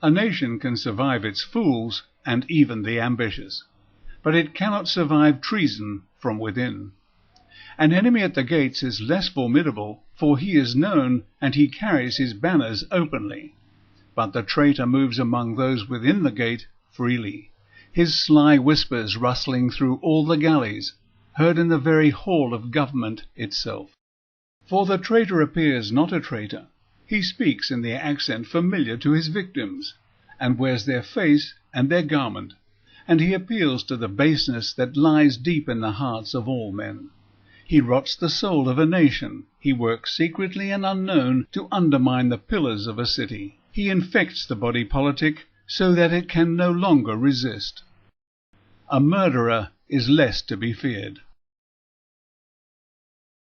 A nation can survive its fools and even the ambitious, but it cannot survive treason from within. An enemy at the gates is less formidable, for he is known and he carries his banners openly. But the traitor moves among those within the gate freely, his sly whispers rustling through all the galleys, heard in the very hall of government itself. For the traitor appears not a traitor. He speaks in the accent familiar to his victims, and wears their face and their garment, and he appeals to the baseness that lies deep in the hearts of all men. He rots the soul of a nation. He works secretly and unknown to undermine the pillars of a city. He infects the body politic so that it can no longer resist. A murderer is less to be feared.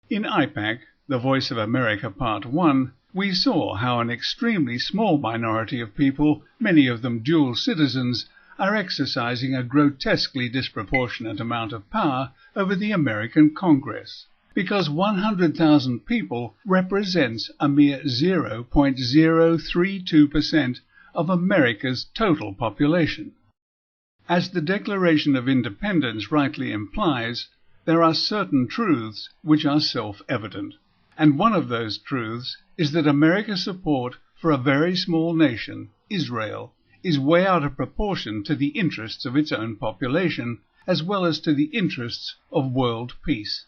In AIPAC, The Voice of America Part 1, we saw how an extremely small minority of people, many of them dual citizens, are exercising a grotesquely disproportionate amount of power over the American Congress, because 100,000 people represents a mere 0.032% of America's total population. As the Declaration of Independence rightly implies, there are certain truths which are self-evident, and one of those truths is that America's support for a very small nation, Israel, is way out of proportion to the interests of its own population, as well as to the interests of world peace.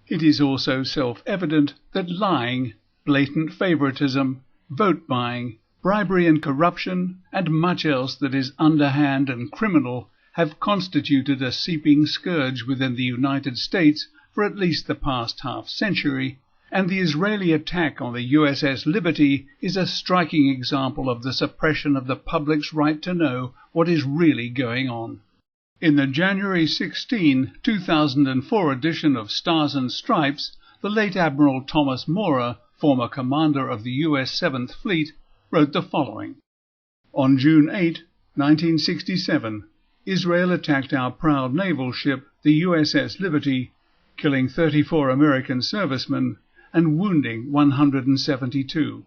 It is also self-evident that lying, blatant favoritism, vote-buying, bribery and corruption, and much else that is underhand and criminal have constituted a seeping scourge within the United States for at least the past half-century, and the Israeli attack on the USS Liberty is a striking example of the suppression of the public's right to know what is really going on. In the January 16, 2004 edition of Stars and Stripes, the late Admiral Thomas Maurer, former commander of the US 7th Fleet, wrote the following. On June 8, 1967, Israel attacked our proud naval ship, the USS Liberty, killing 34 American servicemen and wounding 172.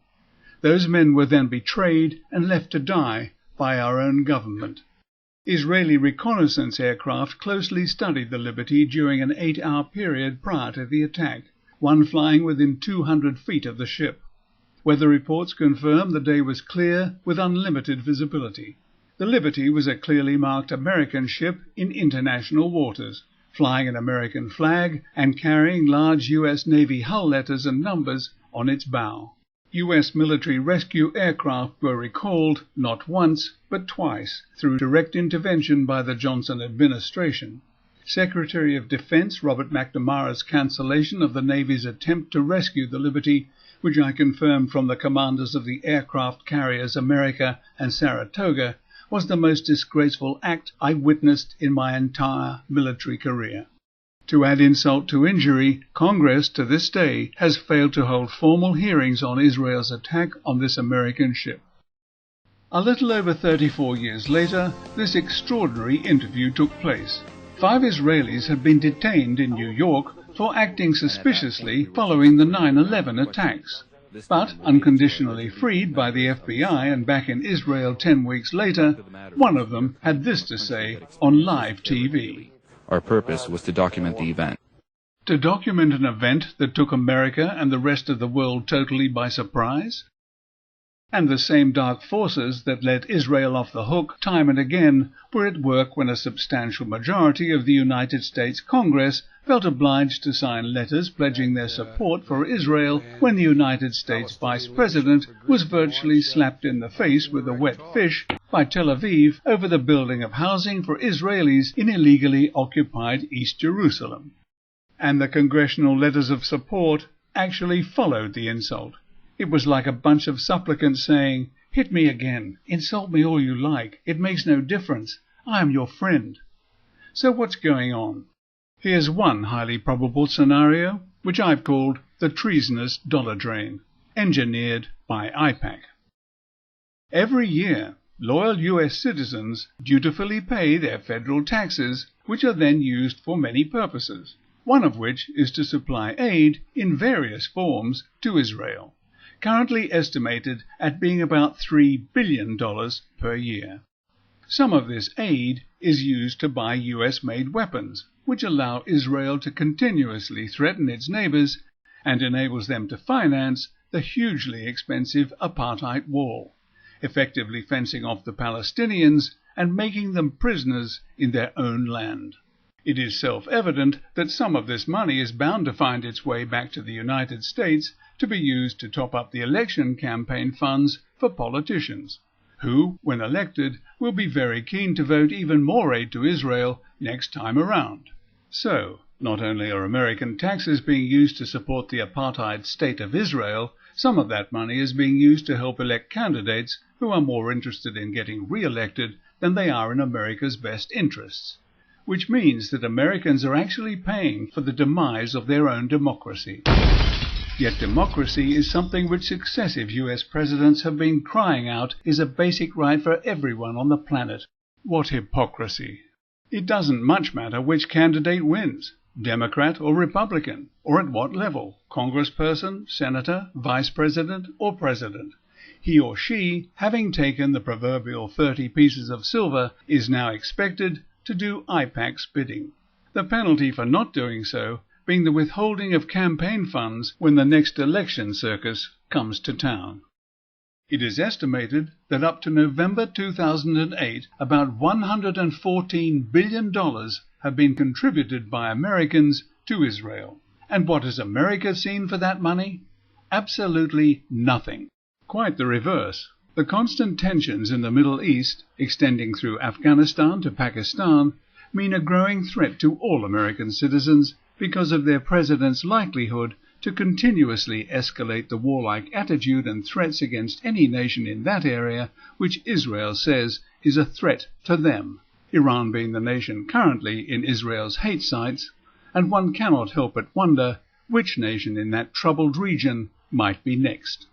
Those men were then betrayed and left to die by our own government. Israeli reconnaissance aircraft closely studied the Liberty during an 8-hour period prior to the attack, one flying within 200 feet of the ship. Weather reports confirm the day was clear with unlimited visibility. The Liberty was a clearly marked American ship in international waters, flying an American flag and carrying large U.S. Navy hull letters and numbers on its bow. U.S. military rescue aircraft were recalled not once but twice through direct intervention by the Johnson administration. Secretary of Defense Robert McNamara's cancellation of the Navy's attempt to rescue the Liberty, which I confirmed from the commanders of the aircraft carriers America and Saratoga, was the most disgraceful act I witnessed in my entire military career. To add insult to injury, Congress to this day has failed to hold formal hearings on Israel's attack on this American ship. A little over 34 years later, this extraordinary interview took place. 5 Israelis had been detained in New York for acting suspiciously following the 9/11 attacks, but unconditionally freed by the FBI and back in Israel 10 weeks later. One of them had this to say on live TV. Our purpose was to document the event. To document an event that took America and the rest of the world totally by surprise? And the same dark forces that let Israel off the hook time and again were at work when a substantial majority of the United States Congress felt obliged to sign letters pledging their support for Israel when the United States Vice President was virtually slapped in the face with a wet fish by Tel Aviv over the building of housing for Israelis in illegally occupied East Jerusalem. And the congressional letters of support actually followed the insult. It was like a bunch of supplicants saying, "Hit me again, insult me all you like, it makes no difference, I am your friend." So what's going on? Here's one highly probable scenario, which I've called the treasonous dollar drain, engineered by AIPAC. Every year, loyal US citizens dutifully pay their federal taxes, which are then used for many purposes, one of which is to supply aid in various forms to Israel. currently estimated at being about $3 billion per year. Some of this aid is used to buy US-made weapons, which allow Israel to continuously threaten its neighbors and enables them to finance the hugely expensive apartheid wall, effectively fencing off the Palestinians and making them prisoners in their own land. It is self-evident that some of this money is bound to find its way back to the United States to be used to top up the election campaign funds for politicians, who, when elected, will be very keen to vote even more aid to Israel next time around. So, not only are American taxes being used to support the apartheid state of Israel, some of that money is being used to help elect candidates who are more interested in getting re-elected than they are in America's best interests, which means that Americans are actually paying for the demise of their own democracy. Yet democracy is something which successive US presidents have been crying out is a basic right for everyone on the planet. What hypocrisy! It doesn't much matter which candidate wins, Democrat or Republican, or at what level, congressperson, senator, vice president, or president. He or she, having taken the proverbial 30 pieces of silver, is now expected to do AIPAC's bidding. The penalty for not doing so being the withholding of campaign funds when the next election circus comes to town. It is estimated that up to November 2008, about $114 billion have been contributed by Americans to Israel. And what has America seen for that money? Absolutely nothing. Quite the reverse. The constant tensions in the Middle East, extending through Afghanistan to Pakistan, mean a growing threat to all American citizens because of their president's likelihood to continuously escalate the warlike attitude and threats against any nation in that area which Israel says is a threat to them, Iran being the nation currently in Israel's hate sites, and one cannot help but wonder which nation in that troubled region might be next.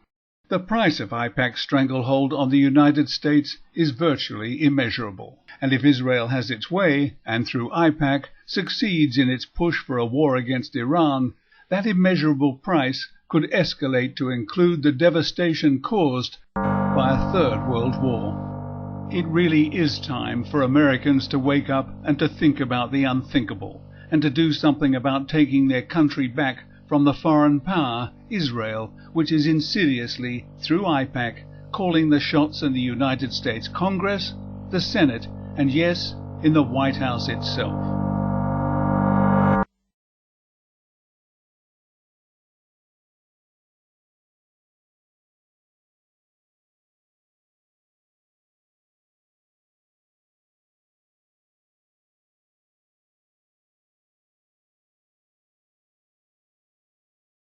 The price of AIPAC's stranglehold on the United States is virtually immeasurable, and if Israel has its way, and through AIPAC succeeds in its push for a war against Iran, that immeasurable price could escalate to include the devastation caused by a third world war. It really is time for Americans to wake up and to think about the unthinkable, and to do something about taking their country back from the foreign power, Israel, which is insidiously, through AIPAC, calling the shots in the United States Congress, the Senate, and yes, in the White House itself.